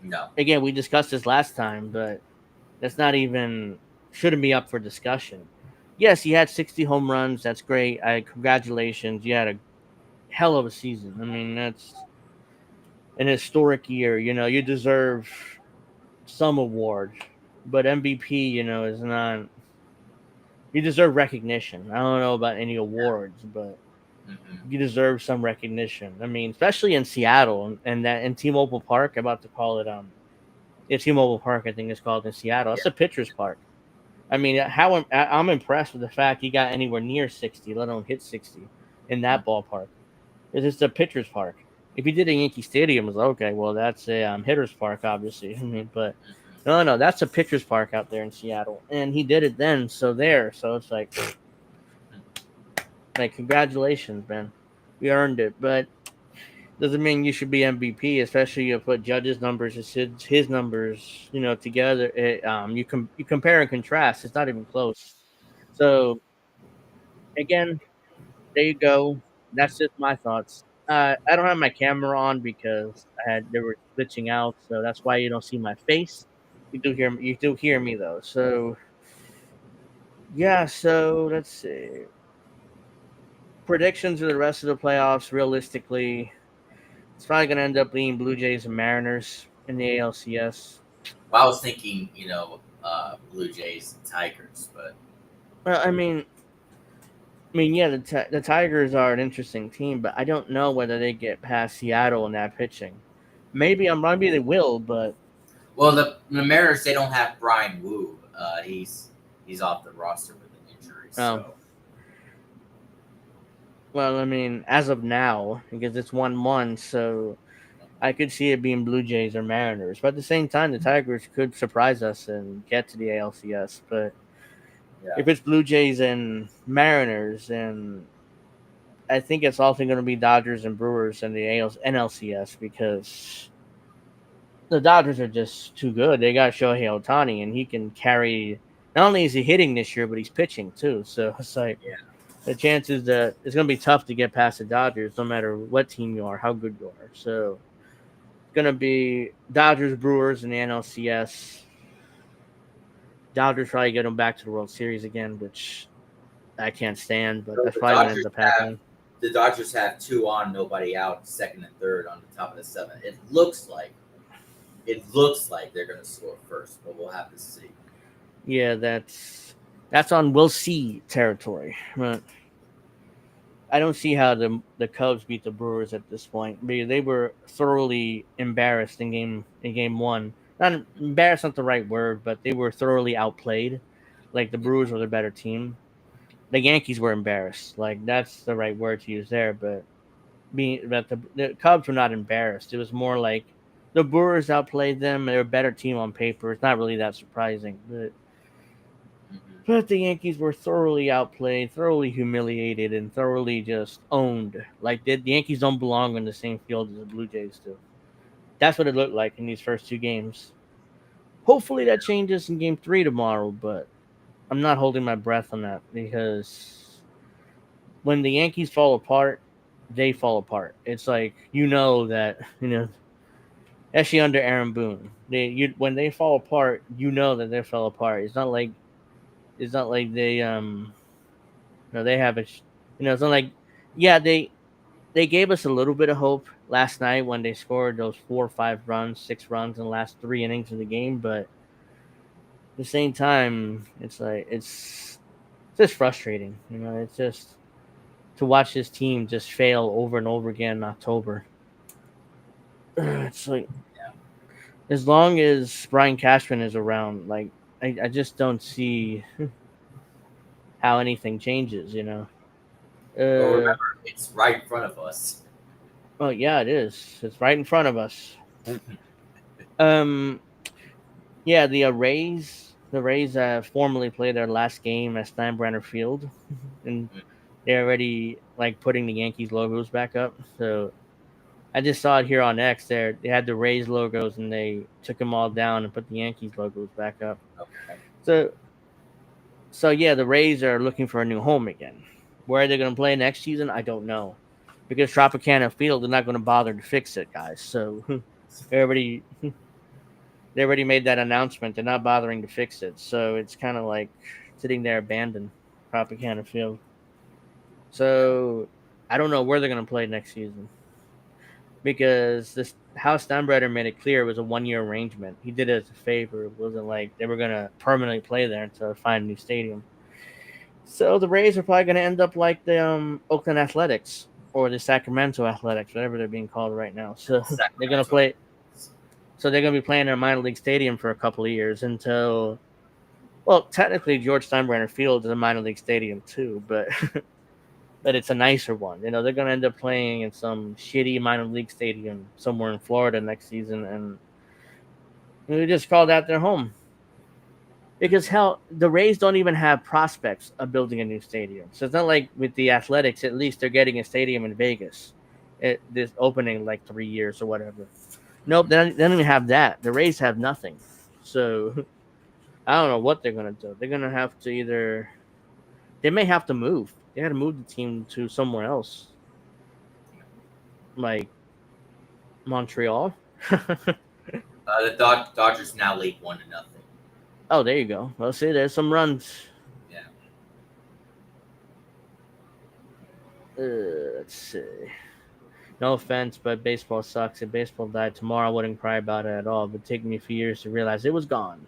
No. again, we discussed this last time, but that's not even shouldn't be up for discussion. Yes, he had 60 home runs. That's great. Congratulations. You had a hell of a season. I mean, that's an historic year. You deserve some award, but MVP, is not. You deserve recognition. I don't know about any awards, but Hmm. you deserve some recognition. I mean, especially in Seattle and that in T-Mobile Park. I'm about to call it yeah, T-Mobile Park. I think it's called in Seattle. That's Yeah. a pitcher's park. I mean, I'm impressed with the fact he got anywhere near 60, let alone hit 60 in that ballpark. It's just a pitcher's park. If he did a Yankee Stadium, it's like, okay. Well, that's a hitter's park, obviously. I mean, but no, no, that's a pitcher's park out there in Seattle, and he did it then. So there, so it's like congratulations, man, we earned it. But doesn't mean you should be MVP, especially you put Judge's numbers and his numbers, together. You compare and contrast. It's not even close. So again, there you go. That's just my thoughts. I don't have my camera on because they were glitching out, so that's why you don't see my face. You do hear me though. So yeah, so let's see. Predictions for the rest of the playoffs, realistically, it's probably gonna end up being Blue Jays and Mariners in the ALCS. Well, I was thinking, Blue Jays and Tigers, but Well, I mean, yeah, the Tigers are an interesting team, but I don't know whether they get past Seattle in that pitching. Maybe they will, but well, the Mariners they don't have Brian Wu. He's off the roster with an injury, um, so well, I mean, as of now, because it's 1-1, so I could see it being Blue Jays or Mariners. But at the same time, the Tigers could surprise us and get to the ALCS. But yeah. if it's Blue Jays and Mariners, and I think it's also going to be Dodgers and Brewers in the NLCS because the Dodgers are just too good. They got Shohei Ohtani, and he can carry. Not only is he hitting this year, but he's pitching too. So it's like Yeah. the chances that it's going to be tough to get past the Dodgers, no matter what team you are, how good you are. So it's going to be Dodgers, Brewers in the NLCS. Dodgers probably get them back to the World Series again, which I can't stand, but So that's probably what ends up happening. the Dodgers have 2 on, nobody out, second and third on the top of the 7th. It looks like they're going to score first, but we'll have to see. Yeah, that's on we'll see territory. But I don't see how the Cubs beat the Brewers at this point because they were thoroughly embarrassed in game one. Not embarrassed, not the right word, but they were thoroughly outplayed. Like the Brewers were the better team. The Yankees were embarrassed. Like that's the right word to use there. But the Cubs were not embarrassed. It was more like the Brewers outplayed them. They're a better team on paper. It's not really that surprising, but Mhm. But the Yankees were thoroughly outplayed, thoroughly humiliated, and thoroughly just owned. Like the Yankees don't belong on the same field as the Blue Jays do. That's what it looked like in these first 2 games. Hopefully that changes in game 3 tomorrow, but I'm not holding my breath on that because when the Yankees fall apart, they fall apart. It's like that especially under Aaron Boone. When they fall apart, that they fell apart. It's not like they have it's not like yeah they gave us a little bit of hope last night when they scored those 4 or 5 runs, 6 runs in the last 3 innings of the game, but at the same time, it's like it's just frustrating. It's just to watch this team just fail over and over again in October. It's like Yeah. as long as Brian Cashman is around, like I just don't see how anything changes. But Uh, remember, it's right in front of us. oh yeah, it is. It's right in front of us. Um, yeah, the Rays formally played their last game at Steinbrenner Field, and they're already like putting the Yankees logos back up. So I just saw it here on X. They had the Rays logos and they took them all down and put the Yankees logos back up. Okay. So yeah, the Rays are looking for a new home again. Where they're going to play next season, I don't know, because Tropicana Field, they're not going to bother to fix it, guys. So they already they already made that announcement. They're not bothering to fix it. So it's kind of like sitting there abandoned, Tropicana Field. Yeah. So I don't know where they're going to play next season because this House Steinbrenner made it clear it was a 1-year arrangement. He did it as a favor. It wasn't like they were going to permanently play there until they find a new stadium. So the Rays are probably going to end up like the Oakland Athletics or the Sacramento Athletics, whatever they're being called right now. So they're going to Sacramento. play. So they're going to be playing in a minor league stadium for a couple of years until. Well, technically, George Steinbrenner Field is a minor league stadium too, but but it's a nicer one. They're going to end up playing in some shitty minor league stadium somewhere in Florida next season, and we just call that their home. Because hell, the Rays don't even have prospects of building a new stadium. So it's not like with the Athletics, at least they're getting a stadium in Vegas. This opening in like 3 years or whatever. Nope, they don't even have that. The Rays have nothing. So I don't know what they're gonna do. They're gonna have to they may have to move. They got to move the team to somewhere else, like Montreal. Dodgers now lead 1-0. Oh, there you go. Well, see, there's some runs. Yeah. Let's see. No offense, but baseball sucks. If baseball died tomorrow, I wouldn't cry about it at all. It would take me a few years to realize it was gone.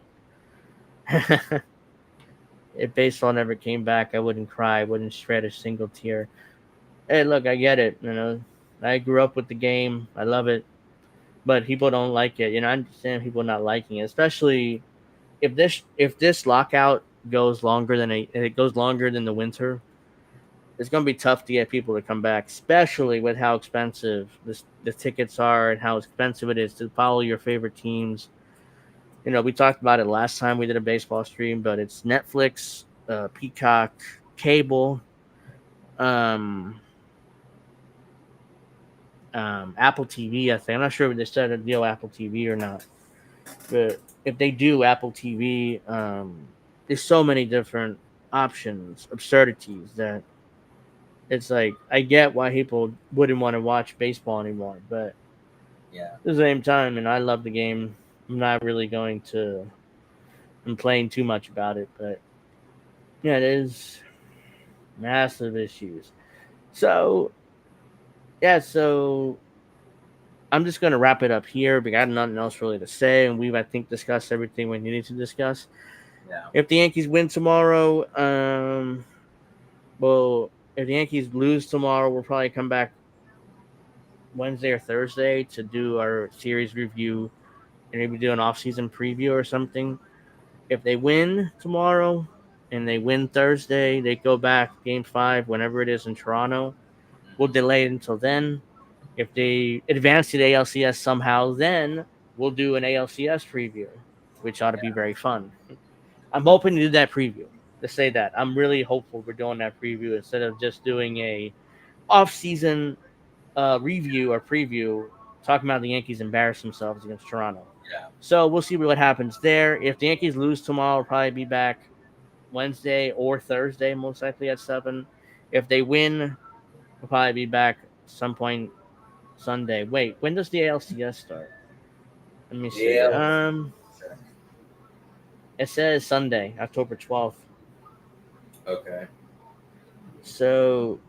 If baseball never came back, I wouldn't cry. I wouldn't shred a single tear. Hey, look, I get it. I grew up with the game. I love it, but people don't like it. I understand people not liking it, especially if this lockout goes longer than it goes longer than the winter. It's going to be tough to get people to come back, especially with how expensive the tickets are and how expensive it is to follow your favorite teams. We talked about it last time we did a baseball stream, but it's Netflix, Peacock, cable, um, Apple TV. I think I'm not sure if they started a deal Apple TV or not, but if they do Apple TV, there's so many different options, absurdities that it's like I get why people wouldn't want to watch baseball anymore, but Yeah. at the same time, and I love the game. I'm not really going to complain too much about it, but yeah, it is massive issues. So yeah, so I'm just gonna wrap it up here. We got nothing else really to say, and we've I think discussed everything we needed to discuss. Yeah. If the Yankees win tomorrow, well, if the Yankees lose tomorrow, we'll probably come back Wednesday or Thursday to do our series review and maybe do an off-season preview or something. If they win tomorrow and they win Thursday, they go back game 5 whenever it is in Toronto. We'll delay it until then. If they advance to the ALCS somehow, then we'll do an ALCS preview, which ought to be Yeah. very fun. I'm hoping to do that preview. To say that, I'm really hopeful we're doing that preview instead of just doing a off-season review or preview talking about the Yankees embarrass themselves against Toronto. Yeah. So we'll see what happens there. If the Yankees lose tomorrow, we'll probably be back Wednesday or Thursday, most likely at 7. If they win, we'll probably be back some point Sunday. Wait, when does the ALCS start? Let me see. Yeah. Sure. It says Sunday, October 12th. Okay. So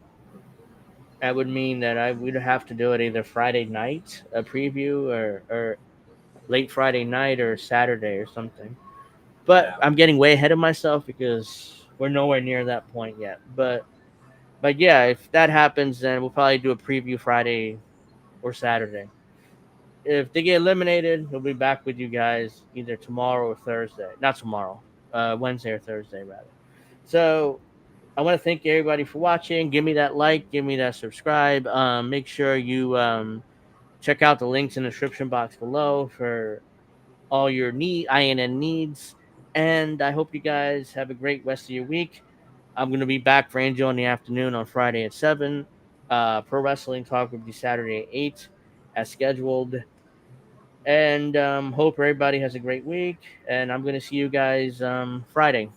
that would mean that I would have to do it either Friday night, a preview, or late Friday night or Saturday or something. But Yeah. I'm getting way ahead of myself because we're nowhere near that point yet. But yeah, if that happens, then we'll probably do a preview Friday or Saturday. If they get eliminated, we'll be back with you guys either tomorrow or Thursday. Not tomorrow, Wednesday or Thursday rather. So I want to thank everybody for watching. Give me that like, give me that subscribe. Make sure you check out the links in the description box below for all your INN needs. And I hope you guys have a great rest of your week. I'm going to be back for Angel in the afternoon on Friday at 7. Pro Wrestling Talk will be Saturday at 8 as scheduled. And hope everybody has a great week. And I'm going to see you guys Friday.